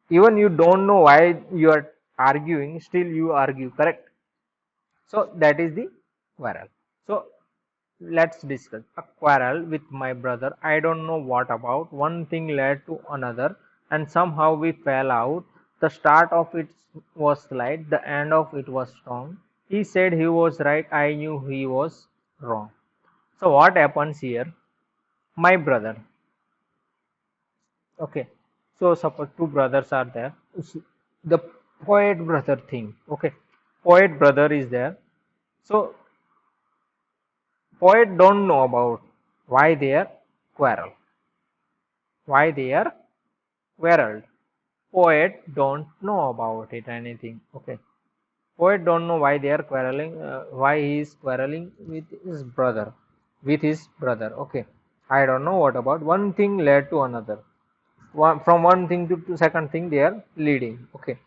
Even you don't know why you are arguing, still you argue, correct? So that is the quarrel. So let's discuss a quarrel with my brother. I don't know what about. One thing led to another, and somehow we fell out. The start of it was slight, the end of it was strong. He said he was right, I knew he was wrong. So what happens here? My brother. Okay. So suppose two brothers are there. The poet brother thing. Okay. Poet brother is there. So poet don't know about why they are quarrel. Why they are quarreled. Poet don't know about it anything. Okay. Poet don't know why they are quarreling. Why he is quarreling with his brother. With his brother. Okay. I don't know what about. One thing led to another. From one thing to second thing they are leading. Okay,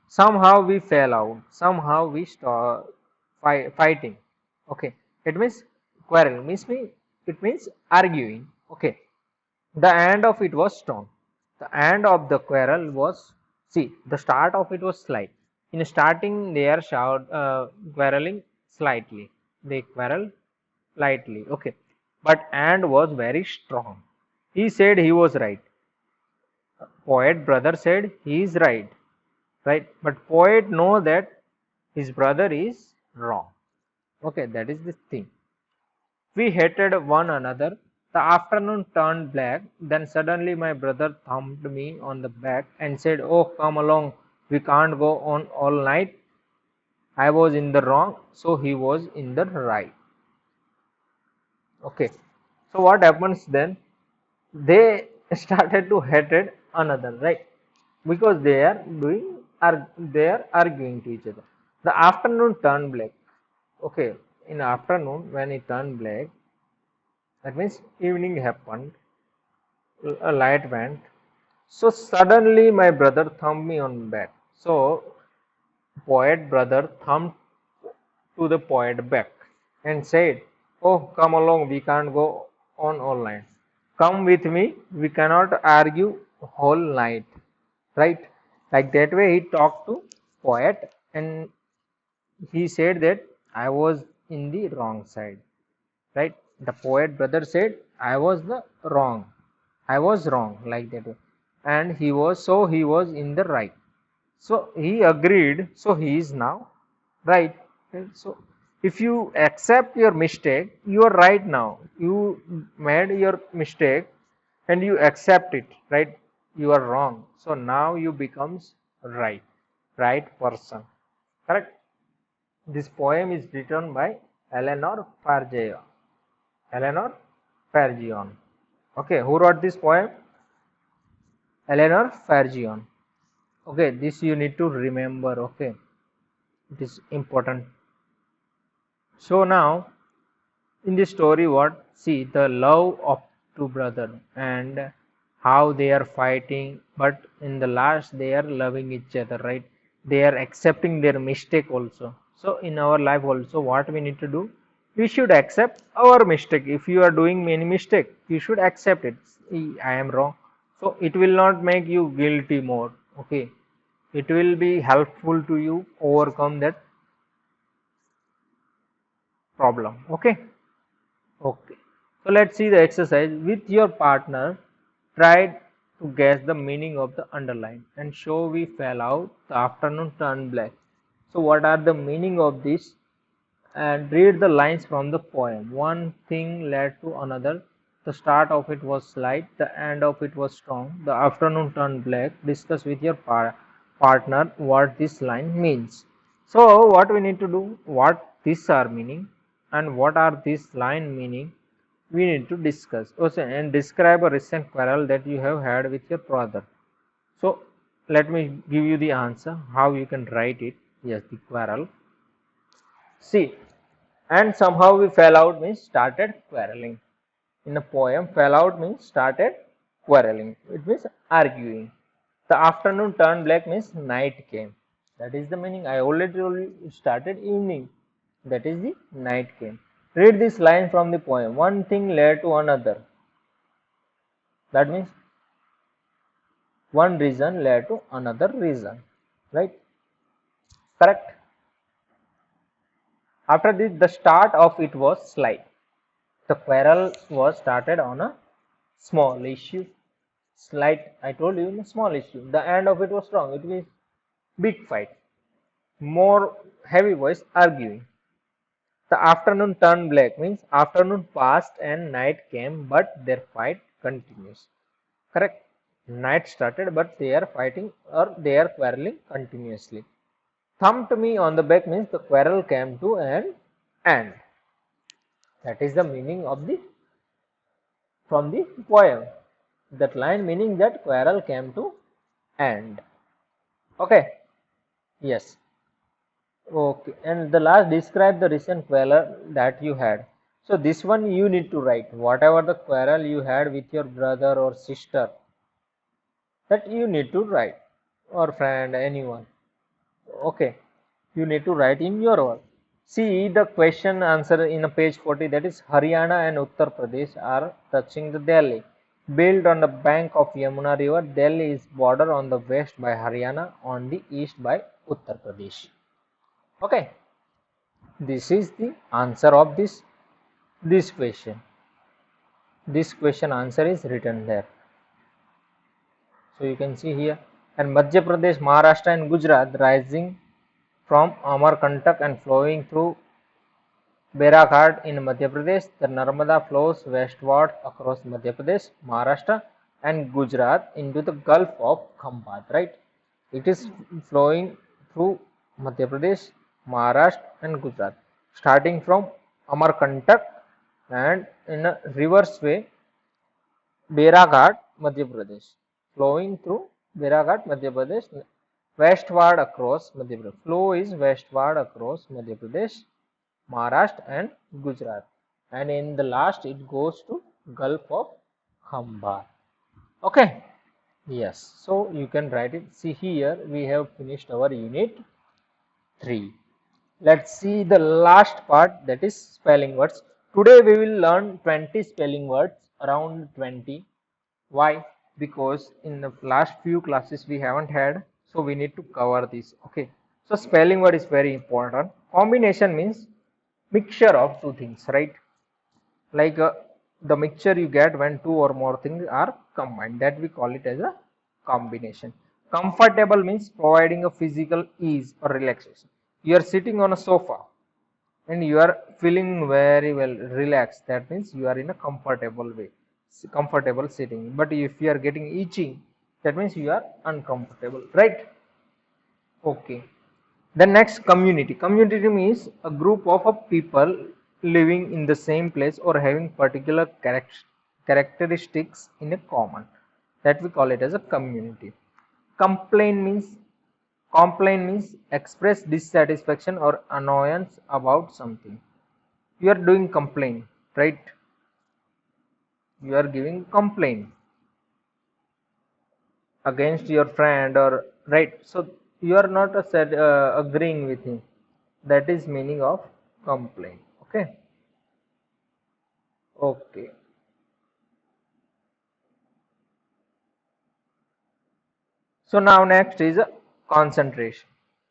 somehow we fell out, somehow we start fighting. Okay, it means quarrel means me, it means arguing. Okay, the end of it was strong. The end of the quarrel was, see, the start of it was slight. In starting they are quarreling slightly, they quarrel lightly. Okay, but end was very strong. He said he was right. Poet brother said he is right, right? But poet know that his brother is wrong. Okay, that is the thing. We hated one another. The afternoon turned black. Then suddenly my brother thumped me on the back and said, "Oh, come along. We can't go on all night." I was in the wrong, so he was in the right. Okay, so what happens then? They started to hated another, right? Because they are arguing to each other. The afternoon turned black. Okay, in afternoon when it turned black, that means evening happened, a light went. So suddenly my brother thumped me on back. So poet brother thumped to the poet back and said, "Oh, come along, we can't go on all night. Come with me, we cannot argue whole night." Right? Like that way, he talked to poet and he said that I was in the wrong side. Right? The poet brother said I was the wrong. I was wrong, like that way. And he was in the right. So he agreed, so he is now right. Okay, so if you accept your mistake, you are right now. You made your mistake and you accept it, right? You are wrong. So now you becomes right person. Correct? This poem is written by Eleanor Fargeon. Eleanor Fargeon. Okay, who wrote this poem? Eleanor Fargeon. Okay, this you need to remember. Okay, it is important. So now in this story, what see the love of two brothers and how they are fighting, but in the last they are loving each other, right? They are accepting their mistake also. So in our life also, what we need to do, we should accept our mistake. If you are doing any mistake, you should accept it. See, I am wrong, so it will not make you guilty more. Okay, it will be helpful to you overcome that problem. Okay. Okay, so let's see the exercise. With your partner, try to guess the meaning of the underline and show we fell out, the afternoon turned black. So what are the meaning of this? And read the lines from the poem. One thing led to another. The start of it was slight, the end of it was strong. The afternoon turned black. Discuss with your partner what this line means. So what we need to do, what these are meaning and what are this line meaning, we need to discuss. Also, and describe a recent quarrel that you have had with your brother. So let me give you the answer how you can write it. Yes, the quarrel. See, and somehow we fell out means started quarreling. In a poem, fell out means started quarreling. It means arguing. The afternoon turned black means night came. That is the meaning. I already told you started evening. That is the night came. Read this line from the poem. One thing led to another. That means one reason led to another reason. Right? Correct? After this, the start of it was slight. The quarrel was started on a small issue. Slight, I told you, a small issue. The end of it was strong. It means big fight. More heavy voice arguing. The afternoon turned black means afternoon passed and night came, but their fight continues. Correct? Night started, but they are fighting or they are quarreling continuously. Thumped me on the back means the quarrel came to an end. That is the meaning of the from the poem. That line meaning that quarrel came to end. Okay. Yes. Okay. And the last, describe the recent quarrel that you had. So this one you need to write. Whatever the quarrel you had with your brother or sister, that you need to write, or friend, anyone. Okay. You need to write in your word. See the question answer in a page 40, that is Haryana and Uttar Pradesh are touching the Delhi. Built on the bank of Yamuna river, Delhi is bordered on the west by Haryana, on the east by Uttar Pradesh. Okay, this is the answer of this question. This question answer is written there. So you can see here. And Madhya Pradesh, Maharashtra and Gujarat rising from Amarkantak and flowing through Beraghat in Madhya Pradesh. The Narmada flows westward across Madhya Pradesh, Maharashtra and Gujarat into the Gulf of Khambat, right? It is flowing through Madhya Pradesh Maharashtra and Gujarat, starting from Amarkantak and in a reverse way Beraghat, Madhya Pradesh, flowing through Beraghat, Madhya Pradesh, westward across Madhya Pradesh. Flow is westward across Madhya Pradesh, Maharashtra and Gujarat. And in the last it goes to Gulf of Khambar. Okay. Yes. So you can write it. See here we have finished our unit 3. Let's see the last part, that is spelling words. Today we will learn 20 spelling words, around 20. Why? Because in the last few classes we haven't had, so we need to cover this. Okay. So spelling word is very important. Combination means mixture of two things, right? Like the mixture you get when two or more things are combined, that we call it as a combination. Comfortable means providing a physical ease or relaxation. You are sitting on a sofa and you are feeling very well relaxed, that means you are in a comfortable way, comfortable sitting. But if you are getting itching, that means you are uncomfortable, right? Okay. The next, community. Community means a group of people living in the same place or having particular characteristics in a common. That we call it as a community. Complain means express dissatisfaction or annoyance about something. You are doing complaint, right? You are giving complaint against your friend, or right, so you are not agreeing with him, that is meaning of complaint. Okay. Okay. So now next is concentration.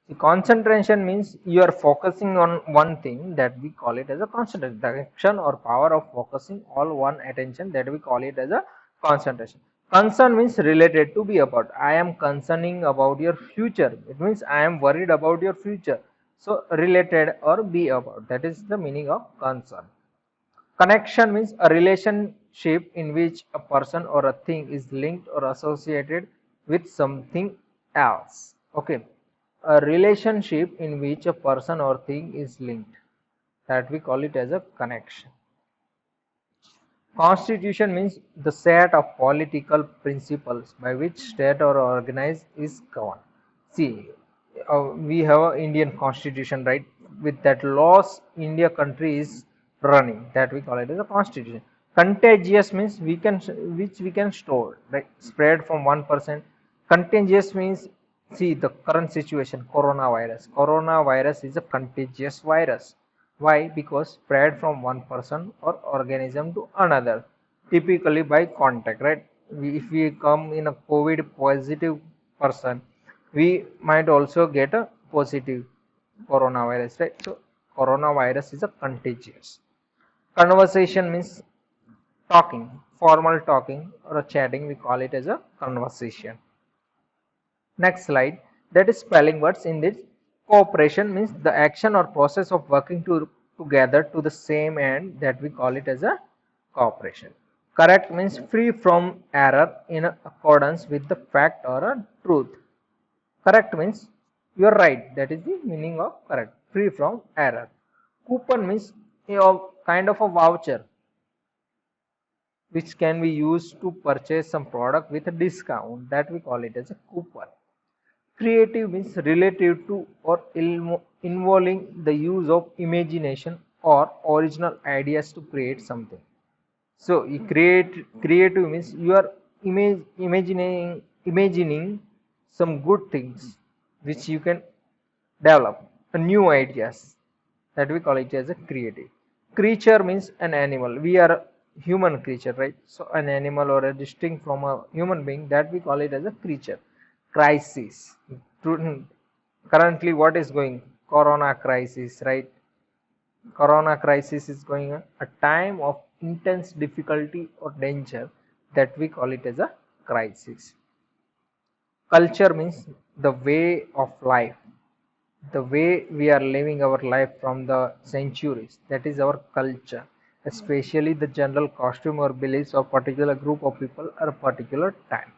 The concentration means you are focusing on one thing, that we call it as a concentration. The action or power of focusing all one attention, that we call it as a concentration. Concern means related, to be about. I am concerning about your future. It means I am worried about your future. So related or be about, that is the meaning of concern. Connection means a relationship in which a person or a thing is linked or associated with something else. Okay. A relationship in which a person or thing is linked, that we call it as a connection. Constitution means the set of political principles by which state or organized is governed. See, we have an Indian constitution, right? With that laws India country is running, that we call it as a constitution. Contagious means we can, which we can store, right? Spread from one person. Contagious means, see the current situation, coronavirus. Coronavirus is a contagious virus. Why? Because spread from one person or organism to another, typically by contact, right? If we come in a COVID positive person, we might also get a positive coronavirus, right? So coronavirus is a contagious. Conversation means talking, formal talking or a chatting, we call it as a conversation. Next slide, that is spelling words. In this, cooperation means the action or process of working together to the same end, that we call it as a cooperation. Correct means free from error, in accordance with the fact or a truth. Correct means you are right, that is the meaning of correct, free from error. Coupon means a kind of a voucher which can be used to purchase some product with a discount, that we call it as a coupon. Creative means relative to or involving the use of imagination or original ideas to create something. So creative means you are imagining some good things which you can develop, new ideas, that we call it as a creative. Creature means an animal. We are a human creature, right? So an animal or a distinct from a human being, that we call it as a creature. Crisis. Currently what is going? Corona crisis, right? Corona crisis is going on, a time of intense difficulty or danger, that we call it as a crisis. Culture means the way of life, the way we are living our life from the centuries, that is our culture, especially the general costume or beliefs of particular group of people at a particular time.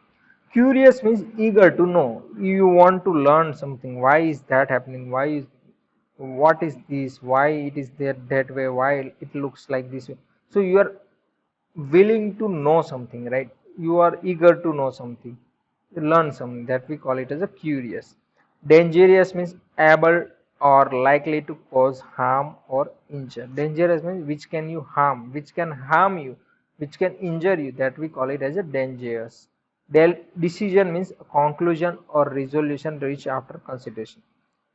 Curious means eager to know, you want to learn something, why is that happening, why is what is this, why it is there that way, why it looks like this way. So you are willing to know something, right? You are eager to know something, you learn something, that we call it as a curious. Dangerous means able or likely to cause harm or injure. Dangerous means which can you harm, which can harm you, which can injure you, that we call it as a dangerous. Decision means a conclusion or resolution reached after consideration.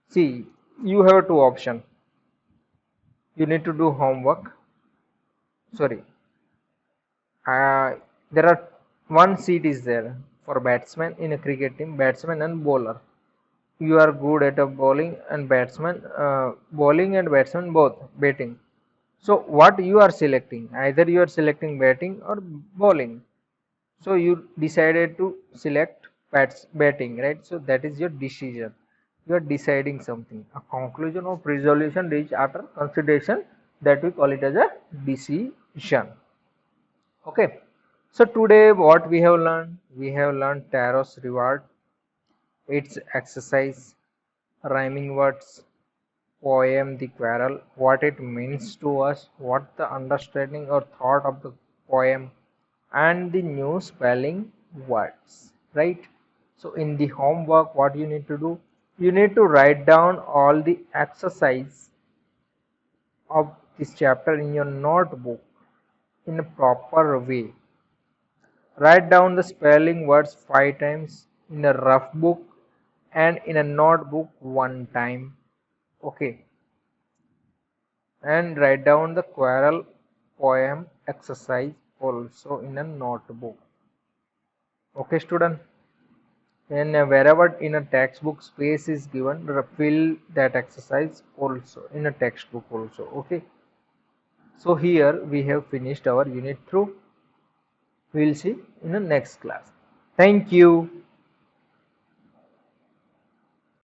See, you have two options. You need to do homework. Sorry, uh, there are one seat is there for batsman in a cricket team, batsman and bowler. You are good at a bowling and batsman, bowling and batsman both batting. So what you are selecting? Either you are selecting batting or bowling. So you decided to select batting, right? So that is your decision. You are deciding something. A conclusion of resolution reached after consideration, that we call it as a decision. Okay. So today what we have learned? We have learned Tarot's reward, its exercise, rhyming words, poem The Quarrel, what it means to us, what the understanding or thought of the poem, and the new spelling words, right? So in the homework, what you need to do? You need to write down all the exercise of this chapter in your notebook in a proper way. Write down the spelling words 5 times in a rough book and in a notebook 1 time. Okay. And write down the quarrel poem exercise also in a notebook. Okay, student. And wherever in a textbook space is given, fill that exercise also in a textbook also. Okay. So here we have finished our unit through. We will see in the next class. Thank you.